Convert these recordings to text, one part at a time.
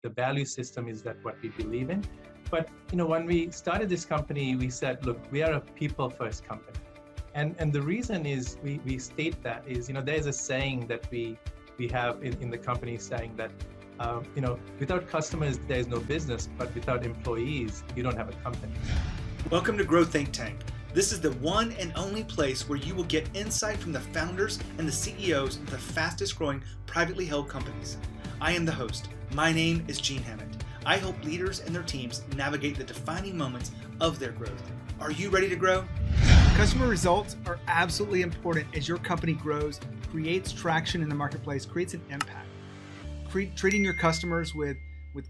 the value system is that what we believe in. But when we started this company, we said, look, we are a people-first company. And the reason is we state that is, there's a saying that we have in the company saying that, without customers, there's no business, but without employees, you don't have a company. Welcome to Grow Think Tank. This is the one and only place where you will get insight from the founders and the CEOs of the fastest growing privately held companies. I am the host. My name is Gene Hammett. I help leaders and their teams navigate the defining moments of their growth. Are you ready to grow? Customer results are absolutely important as your company grows, creates traction in the marketplace, creates an impact. Treating your customers with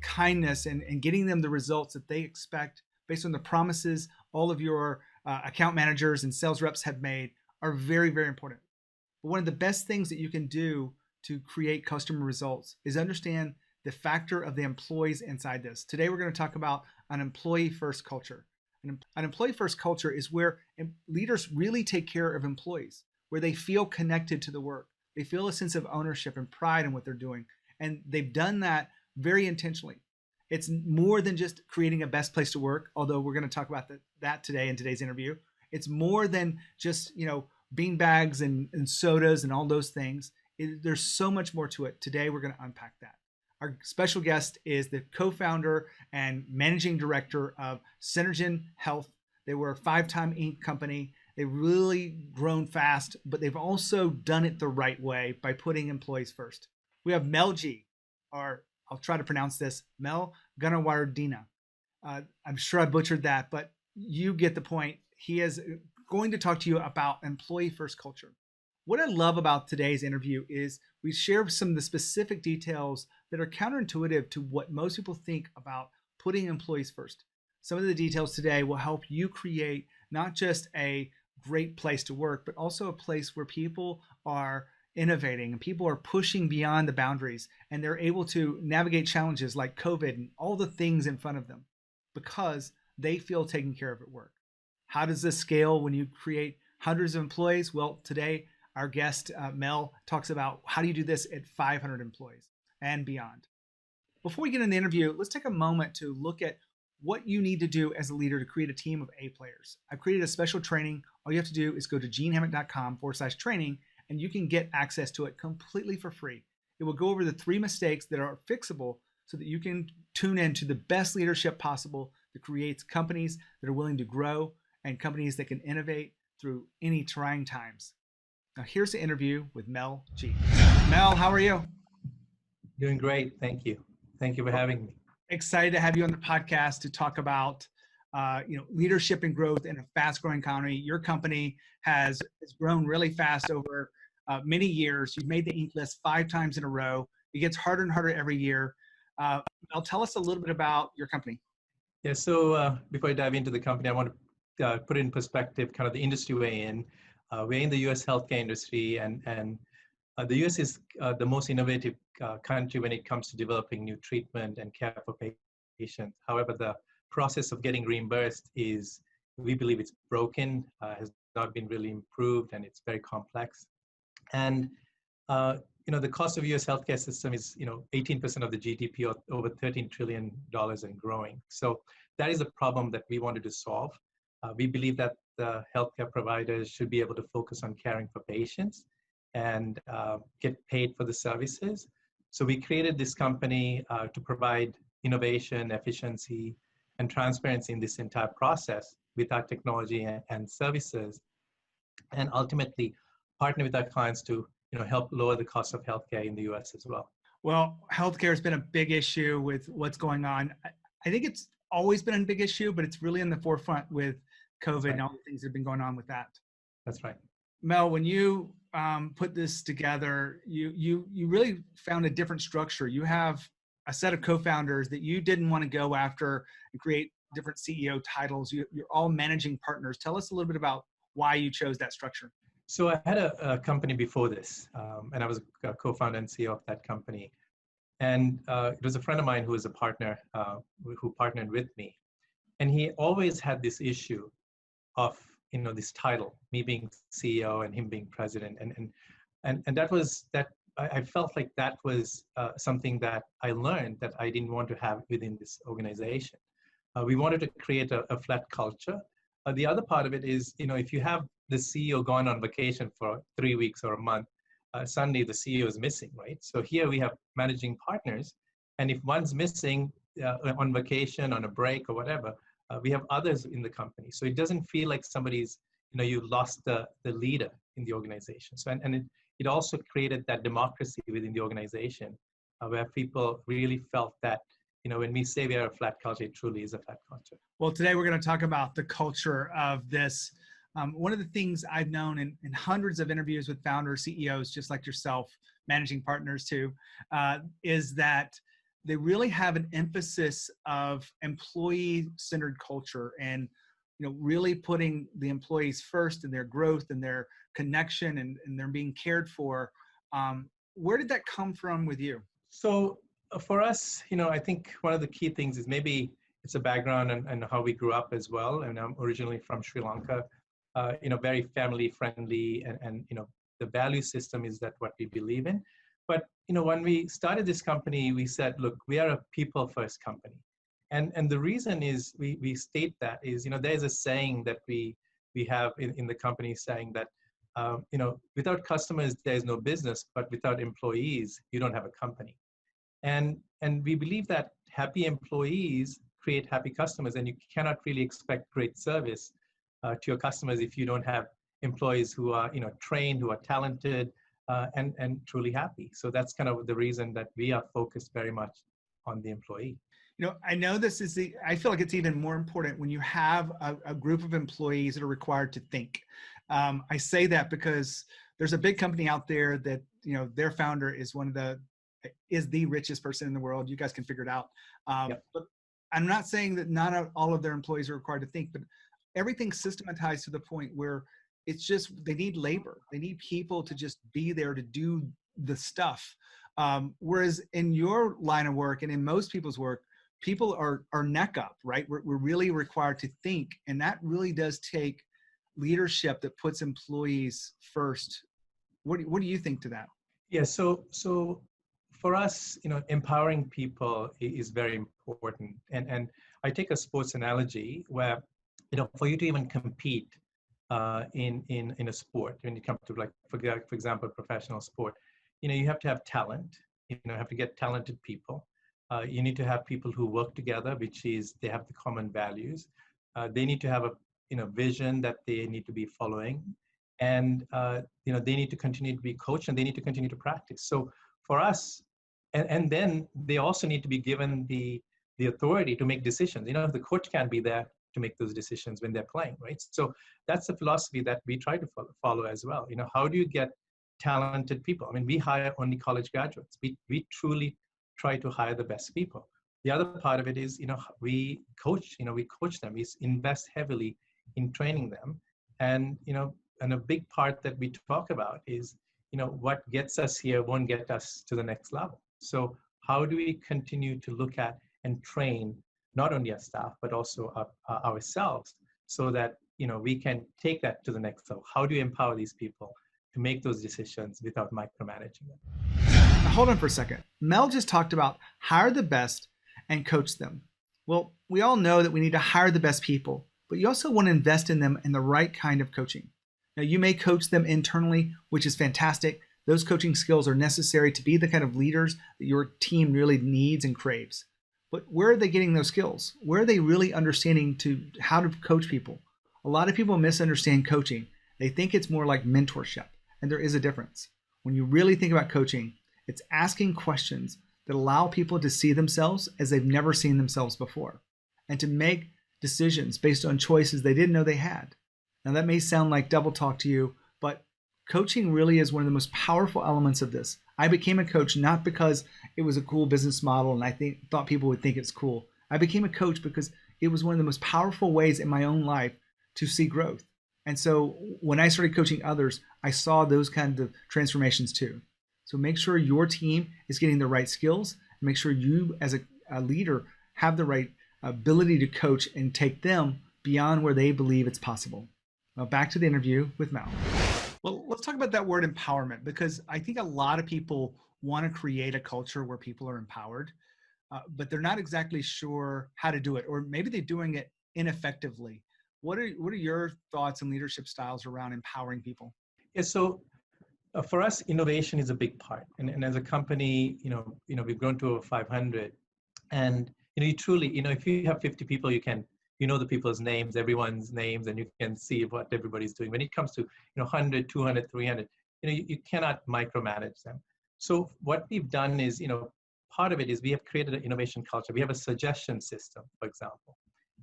kindness and getting them the results that they expect based on the promises all of your account managers and sales reps have made are very, very important. But one of the best things that you can do to create customer results is understand the factor of the employees inside this. Today, we're going to talk about an employee-first culture. An employee-first culture is where leaders really take care of employees, where they feel connected to the work. They feel a sense of ownership and pride in what they're doing. And they've done that very intentionally. It's more than just creating a best place to work, although we're going to talk about that today in today's interview. It's more than just, bean bags and sodas and all those things. There's so much more to it. Today, we're going to unpack that. Our special guest is the co-founder and managing director of SYNERGEN Health. They were a 5-time Inc. company. They've really grown fast, but they've also done it the right way by putting employees first. We have Mel G, or I'll try to pronounce this, Mel Gun. I'm sure I butchered that, but you get the point. He is going to talk to you about employee-first culture. What I love about today's interview is we share some of the specific details that are counterintuitive to what most people think about putting employees first. Some of the details today will help you create not just a great place to work, but also a place where people are innovating and people are pushing beyond the boundaries and they're able to navigate challenges like COVID and all the things in front of them because they feel taken care of at work. How does this scale when you create hundreds of employees? Well, today, our guest, Mel, talks about how do you do this at 500 employees and beyond. Before we get in the interview, let's take a moment to look at what you need to do as a leader to create a team of A players. I've created a special training. All you have to do is go to genehammett.com/training and you can get access to it completely for free. It will go over the 3 mistakes that are fixable so that you can tune in to the best leadership possible that creates companies that are willing to grow and companies that can innovate through any trying times. Now, here's the interview with Mel G. Mel, how are you? Doing great. Thank you. Thank you for having me. Excited to have you on the podcast to talk about leadership and growth in a fast-growing economy. Your company has grown really fast over many years. You've made the Inc. list 5 times in a row. It gets harder and harder every year. Mel, tell us a little bit about your company. Yeah, so before I dive into the company, I want to put in perspective kind of the industry we're in. We're in the U.S. healthcare industry, and the U.S. is the most innovative country when it comes to developing new treatment and care for patients. However, the process of getting reimbursed we believe it's broken, has not been really improved, and it's very complex. And the cost of U.S. healthcare system is 18% of the GDP, or over $13 trillion and growing. So that is a problem that we wanted to solve. We believe that the healthcare providers should be able to focus on caring for patients and get paid for the services. So we created this company to provide innovation, efficiency, and transparency in this entire process with our technology and services, and ultimately partner with our clients to help lower the cost of healthcare in the U.S. as well. Well, healthcare has been a big issue with what's going on. I think it's always been a big issue, but it's really in the forefront with COVID and all the things that have been going on with that. That's right. Mel, when you put this together, you really found a different structure. You have a set of co-founders that you didn't want to go after and create different CEO titles. You're all managing partners. Tell us a little bit about why you chose that structure. So I had a company before this, and I was a co-founder and CEO of that company. And it was a friend of mine who was a partner, who partnered with me. And he always had this issue of, this title, me being CEO and him being president. And that I felt like that was something that I learned that I didn't want to have within this organization. We wanted to create a flat culture. The other part of it is, if you have the CEO gone on vacation for 3 weeks or a month, suddenly the CEO is missing, right? So here we have managing partners, and if one's missing on vacation, on a break or whatever, we have others in the company. So it doesn't feel like somebody's, you lost the leader in the organization. So, and it also created that democracy within the organization where people really felt that, when we say we are a flat culture, it truly is a flat culture. Well, today we're going to talk about the culture of this. One of the things I've known in hundreds of interviews with founders, CEOs, just like yourself, managing partners too, is that they really have an emphasis of employee-centered culture and really putting the employees first in their growth and their connection and they're being cared for. Where did that come from with you? So for us, I think one of the key things is maybe it's a background and how we grew up as well. And I'm originally from Sri Lanka, very family friendly and the value system is that what we believe in. But, when we started this company, we said, look, we are a people first company. And the reason is we state that is, there's a saying that we have in the company saying that, without customers, there's no business, but without employees, you don't have a company. And we believe that happy employees create happy customers, and you cannot really expect great service to your customers if you don't have employees who are, trained, who are talented, and truly happy. So that's kind of the reason that we are focused very much on the employee. I know I feel like it's even more important when you have a group of employees that are required to think. I say that because there's a big company out there that, their founder is is the richest person in the world. You guys can figure it out. Yep. But I'm not saying that not all of their employees are required to think, but everything's systematized to the point where it's just, they need labor. They need people to just be there to do the stuff. Whereas in your line of work and in most people's work, people are neck up, right? We're really required to think. And that really does take leadership that puts employees first. What do you think to that? Yeah, so for us, empowering people is very important. And I take a sports analogy where, for you to even compete in a sport, when you come to, like, for example, professional sport, you have to have talent. You have to get talented people. You need to have people who work together, which is they have the common values. They need to have a vision that they need to be following, and they need to continue to be coached and they need to continue to practice. So for us, and then they also need to be given the authority to make decisions. The coach can't be there to make those decisions when they're playing, right? So that's the philosophy that we try to follow as well. How do you get talented people? I mean, we hire only college graduates. We truly try to hire the best people. The other part of it is, we coach them. We invest heavily in training them. And, and a big part that we talk about is, what gets us here won't get us to the next level. So how do we continue to look at and train not only our staff, but also ourselves so that, we can take that to the next level? How do you empower these people to make those decisions without micromanaging them? Now, hold on for a second. Mel just talked about hire the best and coach them. Well, we all know that we need to hire the best people, but you also want to invest in them in the right kind of coaching. Now, you may coach them internally, which is fantastic. Those coaching skills are necessary to be the kind of leaders that your team really needs and craves. But where are they getting those skills? Where are they really understanding how to coach people? A lot of people misunderstand coaching. They think it's more like mentorship, and there is a difference. When you really think about coaching, it's asking questions that allow people to see themselves as they've never seen themselves before, and to make decisions based on choices they didn't know they had. Now, that may sound like double talk to you, but coaching really is one of the most powerful elements of this. I became a coach not because it was a cool business model and I thought people would think it's cool. I became a coach because it was one of the most powerful ways in my own life to see growth. And so when I started coaching others, I saw those kinds of transformations too. So make sure your team is getting the right skills, and make sure you as a leader have the right ability to coach and take them beyond where they believe it's possible. Now back to the interview with Mel. Well, let's talk about that word empowerment, because I think a lot of people want to create a culture where people are empowered, but they're not exactly sure how to do it, or maybe they're doing it ineffectively. What are your thoughts and leadership styles around empowering people? Yeah, so for us, innovation is a big part. And as a company, we've grown to over 500. And, you truly, if you have 50 people, you know the people's names, everyone's names, and you can see what everybody's doing. When it comes to, 100, 200, 300, you cannot micromanage them. So what we've done is, part of it is we have created an innovation culture. We have a suggestion system, for example.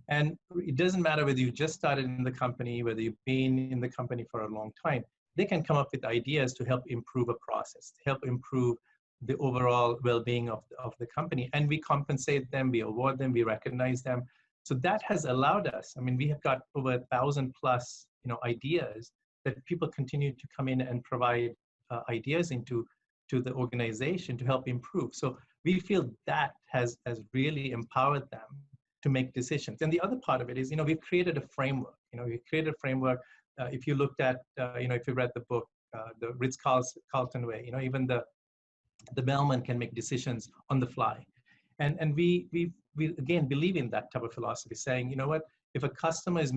And it doesn't matter whether you just started in the company, whether you've been in the company for a long time, they can come up with ideas to help improve a process, to help improve the overall well-being of the company. And we compensate them, we award them, we recognize them. So that has allowed us, we have got over 1,000 plus, ideas that people continue to come in and provide ideas to the organization to help improve. So we feel that has really empowered them to make decisions. And the other part of it is, we've created a framework. We've created a framework. If you looked at, if you read the book, the Ritz-Carlton way, even the bellman can make decisions on the fly. And we again believe in that type of philosophy, saying, what, if a customer is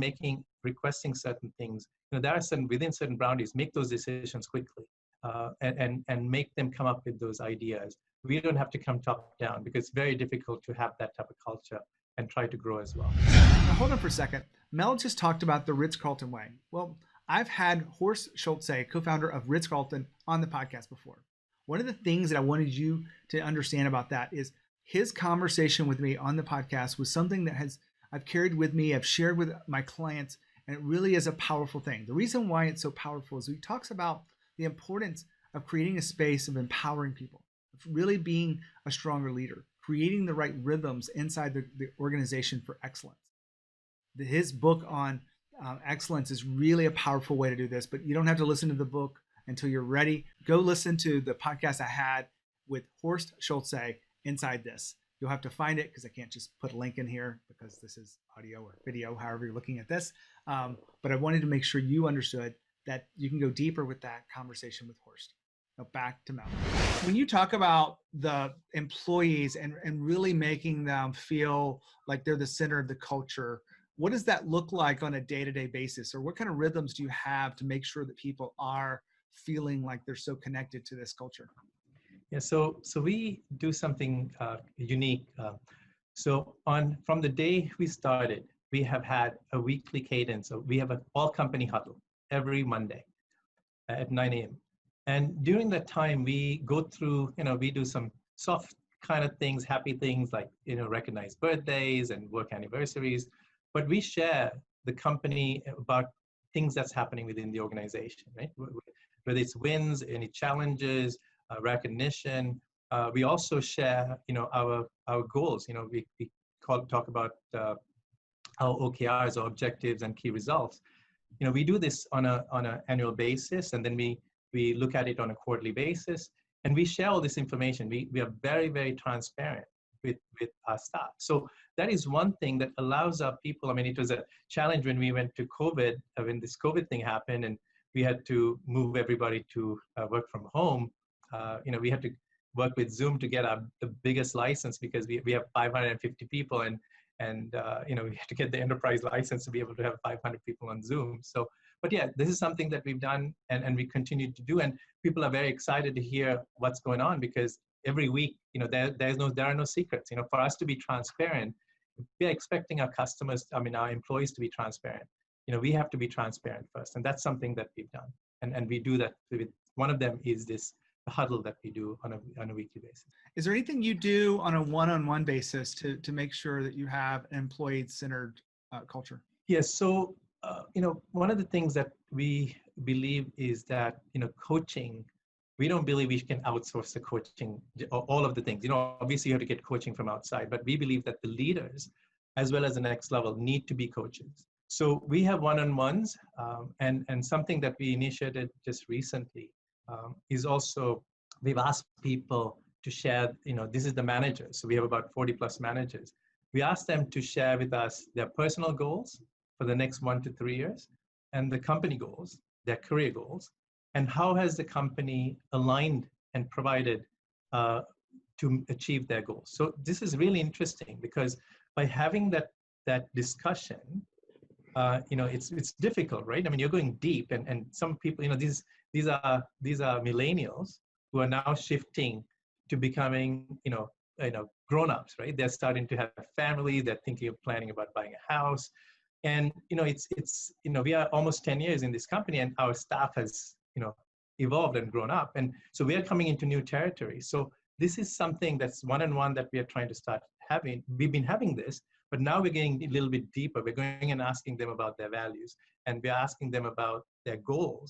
requesting certain things, there are within certain boundaries, make those decisions quickly, and make them come up with those ideas. We don't have to come top down, because it's very difficult to have that type of culture and try to grow as well. Now, hold on for a second. Mel just talked about the Ritz-Carlton way. Well, I've had Horst Schulze, co-founder of Ritz-Carlton, on the podcast before. One of the things that I wanted you to understand about that is his conversation with me on the podcast was something that I've carried with me, I've shared with my clients, and it really is a powerful thing. The reason why it's so powerful is he talks about the importance of creating a space of empowering people, of really being a stronger leader, creating the right rhythms inside the organization for excellence. His book on excellence is really a powerful way to do this, but you don't have to listen to the book until you're ready. Go listen to the podcast I had with Horst Schulze, Inside This. You'll have to find it, because I can't just put a link in here because this is audio or video, however you're looking at this. But I wanted to make sure you understood that you can go deeper with that conversation with Horst. Now back to Mel. When you talk about the employees and really making them feel like they're the center of the culture, what does that look like on a day-to-day basis? Or what kind of rhythms do you have to make sure that people are feeling like they're so connected to this culture? Yeah, so we do something unique. From the day we started, we have had a weekly cadence. So we have an all-company huddle every Monday at 9 a.m. And during that time, we go through, we do some soft kind of things, happy things like, recognize birthdays and work anniversaries. But we share the company about things that's happening within the organization, right? Whether it's wins, any challenges, recognition. We also share, our goals. We talk about our OKRs, or objectives and key results. We do this on an annual basis, and then we look at it on a quarterly basis, and we share all this information. We are very, very transparent with our staff. So that is one thing that allows our people. It was a challenge when we went to COVID, when this COVID thing happened, and we had to move everybody to work from home. We had to work with Zoom to get the biggest license, because we have 550 people, and we had to get the enterprise license to be able to have 500 people on Zoom. So, but yeah, this is something that we've done, and we continue to do, and people are very excited to hear what's going on, because every week, there are no secrets. For us to be transparent, we are expecting our customers, our employees, to be transparent. We have to be transparent first, and that's something that we've done, and we do that with, one of them is this huddle that we do on a weekly basis. Is there anything you do on a one-on-one basis to make sure that you have an employee-centered culture? Yes. So, one of the things that we believe is that, coaching, we don't believe we can outsource the coaching, all of the things. Obviously you have to get coaching from outside, but we believe that the leaders, as well as the next level, need to be coaches. So we have one-on-ones, and something that we initiated just recently is also, we've asked people to share, this is the managers. So we have about 40 plus managers. We asked them to share with us their personal goals for the next 1 to 3 years, and the company goals, their career goals, and how has the company aligned and provided to achieve their goals. So this is really interesting because by having that discussion, it's difficult, right? I mean, you're going deep, and some people, these are millennials who are now shifting to becoming, grown-ups, right? They're starting to have a family. They're thinking of planning about buying a house, and we are almost 10 years in this company, and our staff has evolved and grown up, and so we are coming into new territory. So this is something that's one-on-one that we are trying to start having. We've been having this, but now we're getting a little bit deeper. We're going and asking them about their values, and we're asking them about their goals.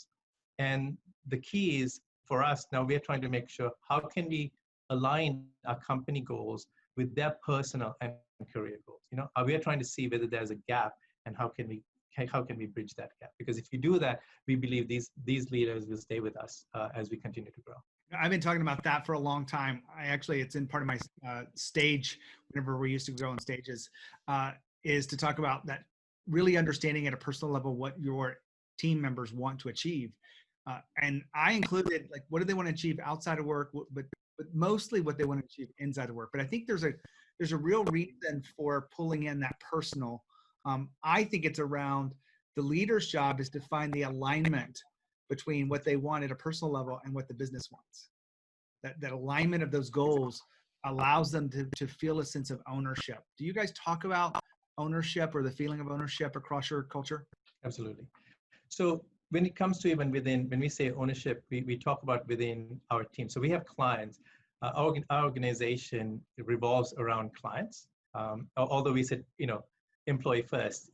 And the key is for us now, we're trying to make sure how can we align our company goals with their personal and career goals. We are trying to see whether there's a gap, and how can we bridge that gap? Because if you do that, we believe these leaders will stay with us as we continue to grow. I've been talking about that for a long time. It's in part of my stage, whenever we used to go on stages, is to talk about that, really understanding at a personal level what your team members want to achieve. And I included, like, what do they want to achieve outside of work, but mostly what they want to achieve inside of work. But I think there's a real reason for pulling in that personal. I think it's around the leader's job is to find the alignment between what they want at a personal level and what the business wants. That alignment of those goals allows them to feel a sense of ownership. Do you guys talk about ownership or the feeling of ownership across your culture? Absolutely. So when it comes to even when we say ownership, we talk about within our team. So we have clients. Our organization revolves around clients. Although we said, employee first,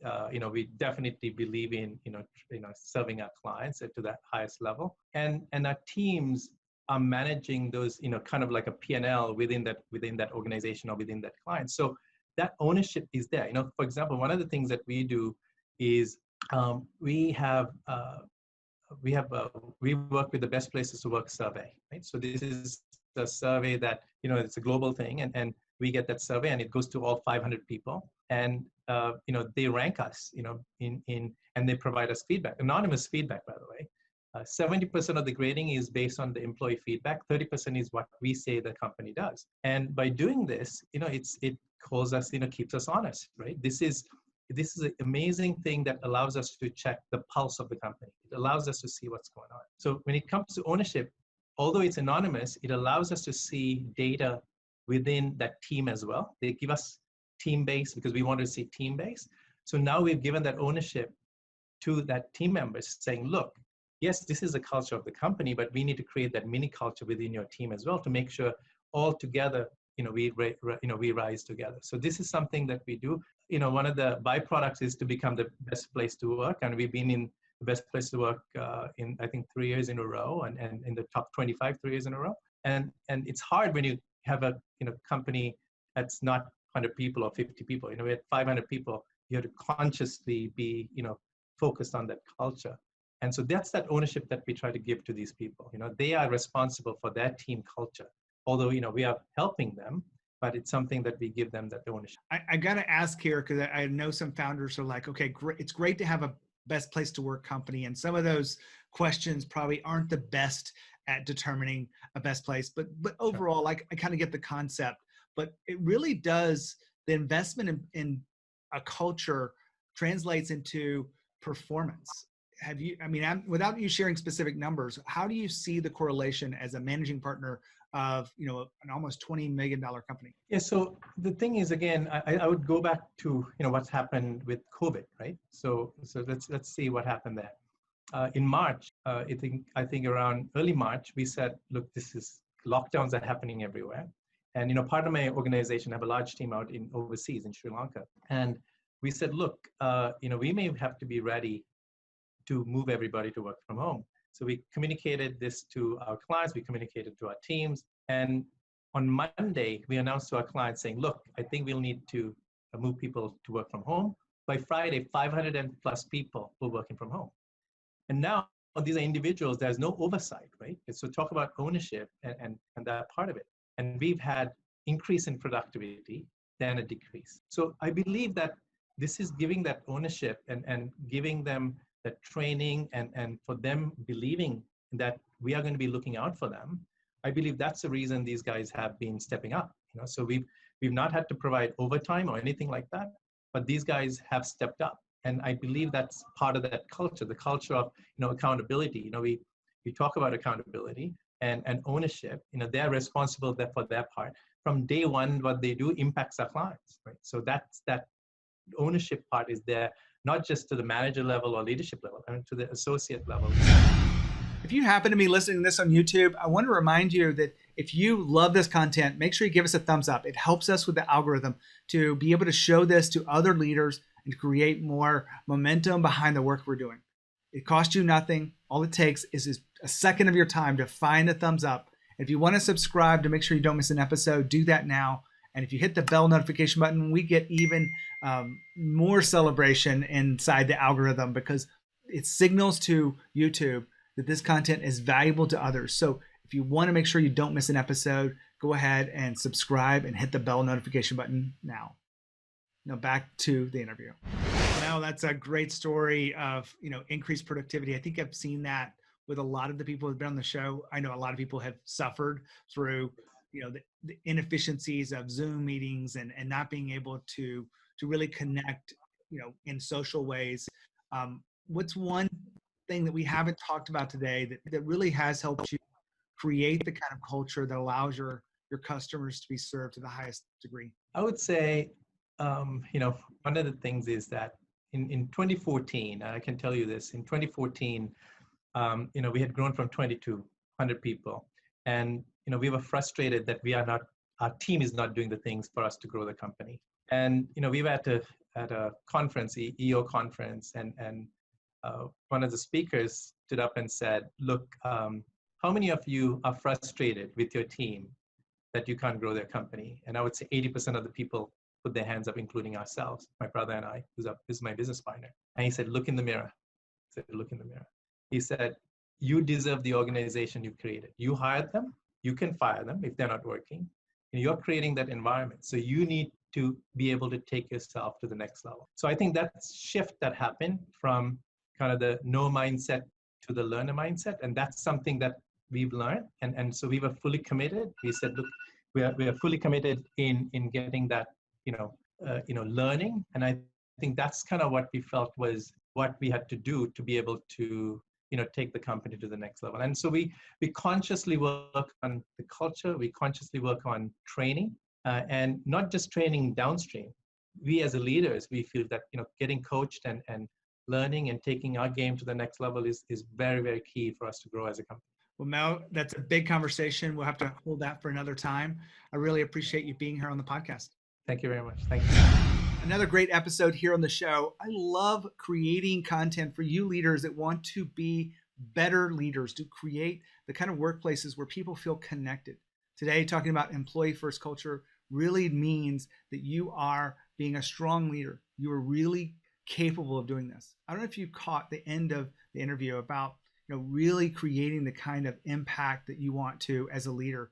we definitely believe in, serving our clients to that highest level. And our teams are managing those, kind of like a P&L within that organization or within that client. So that ownership is there. For example, one of the things that we do is we work with the Best Places to Work survey, right? So this is the survey that, it's a global thing, and we get that survey, and it goes to all 500 people, and they rank us, and they provide us feedback, anonymous feedback, by the way. 70% of the grading is based on the employee feedback. 30% is what we say the company does. And by doing this, it calls us, keeps us honest, right? This is an amazing thing that allows us to check the pulse of the company. It allows us to see what's going on. So when it comes to ownership, although it's anonymous, it allows us to see data within that team as well. They give us team-based because we want to see team-based. So now we've given that ownership to that team members, saying, look, yes, this is the culture of the company, but we need to create that mini culture within your team as well to make sure all together, we rise together. So this is something that we do. One of the byproducts is to become the best place to work, and we've been in the best place to work in, I think, 3 years in a row, and in the top 25 3 years in a row. And it's hard when you have a company that's not 100 people or 50 people. We had 500 people. You have to consciously be focused on that culture. And so that's that ownership that we try to give to these people. They are responsible for their team culture. Although, we are helping them, but it's something that we give them that ownership. I got to ask here, because I know some founders are like, okay, great. It's great to have a best place to work company. And some of those questions probably aren't the best at determining a best place. But overall, Sure. I kind of get the concept. But it really does, the investment in a culture translates into performance. Without you sharing specific numbers, how do you see the correlation as a managing partner of an almost $20 million company? Yeah. So the thing is, again, I would go back to what's happened with COVID, right? So let's see what happened there. In March, I think around early March, we said, look, lockdowns are happening everywhere, and part of my organization have a large team out overseas in Sri Lanka, and we said, look, we may have to be ready to move everybody to work from home. So we communicated this to our clients, we communicated to our teams, and on Monday, we announced to our clients saying, look, I think we'll need to move people to work from home. By Friday, 500 and plus people were working from home. And now these are individuals, there's no oversight, right? So talk about ownership and that part of it. And we've had increase in productivity, then a decrease. So I believe that this is giving that ownership and giving them that training and for them believing that we are going to be looking out for them, I believe that's the reason these guys have been stepping up. So we've not had to provide overtime or anything like that, but these guys have stepped up. And I believe that's part of that culture, the culture of accountability. We talk about accountability and ownership. They're responsible for their part. From day one, what they do impacts our clients, right? So that ownership part is there, not just to the manager level or leadership level, to the associate level. If you happen to be listening to this on YouTube, I want to remind you that if you love this content, make sure you give us a thumbs up. It helps us with the algorithm to be able to show this to other leaders and to create more momentum behind the work we're doing. It costs you nothing. All it takes is a second of your time to find a thumbs up. If you want to subscribe to make sure you don't miss an episode, do that now. And if you hit the bell notification button, we get even more celebration inside the algorithm, because it signals to YouTube that this content is valuable to others. So if you want to make sure you don't miss an episode, go ahead and subscribe and hit the bell notification button now. Now back to the interview. Well, that's a great story of, increased productivity. I think I've seen that with a lot of the people who've been on the show. I know a lot of people have suffered through, the inefficiencies of Zoom meetings and not being able to really connect, in social ways. What's one thing that we haven't talked about today that really has helped you create the kind of culture that allows your customers to be served to the highest degree? I would say, one of the things is that in 2014, I can tell you this, in 2014, we had grown from 20 to 100 people. And, we were frustrated that our team is not doing the things for us to grow the company. And, we were at a conference, EO conference, and one of the speakers stood up and said, look, how many of you are frustrated with your team that you can't grow their company? And I would say 80% of the people put their hands up, including ourselves, my brother and I, who's my business partner. And he said, look in the mirror. I said, look in the mirror. He said, you deserve the organization you created. You hired them. You can fire them if they're not working. And you're creating that environment. So you need to be able to take yourself to the next level. So I think that shift that happened from kind of the no mindset to the learner mindset. And that's something that we've learned. And so we were fully committed. We said, look, we are fully committed in getting that, learning. And I think that's kind of what we felt was what we had to do to be able to, take the company to the next level. And so we consciously work on the culture. We consciously work on training, and not just training downstream. We as leaders, we feel that, getting coached and learning and taking our game to the next level is very, very key for us to grow as a company. Well, Mel, that's a big conversation. We'll have to hold that for another time. I really appreciate you being here on the podcast. Thank you very much. Thank you. Another great episode here on the show. I love creating content for you leaders that want to be better leaders, to create the kind of workplaces where people feel connected. Today, talking about employee first culture really means that you are being a strong leader. You are really capable of doing this. I don't know if you caught the end of the interview about really creating the kind of impact that you want to as a leader.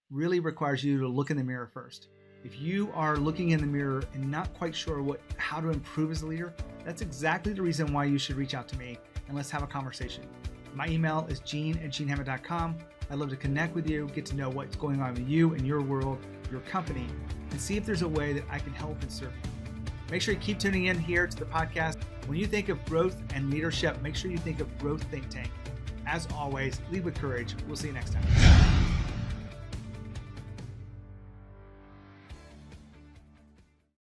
Really requires you to look in the mirror first. If you are looking in the mirror and not quite sure how to improve as a leader, that's exactly the reason why you should reach out to me and let's have a conversation. My email is gene@genehammett.com. I'd love to connect with you, get to know what's going on with you and your world, your company, and see if there's a way that I can help and serve you. Make sure you keep tuning in here to the podcast. When you think of growth and leadership, make sure you think of Growth Think Tank. As always, lead with courage. We'll see you next time.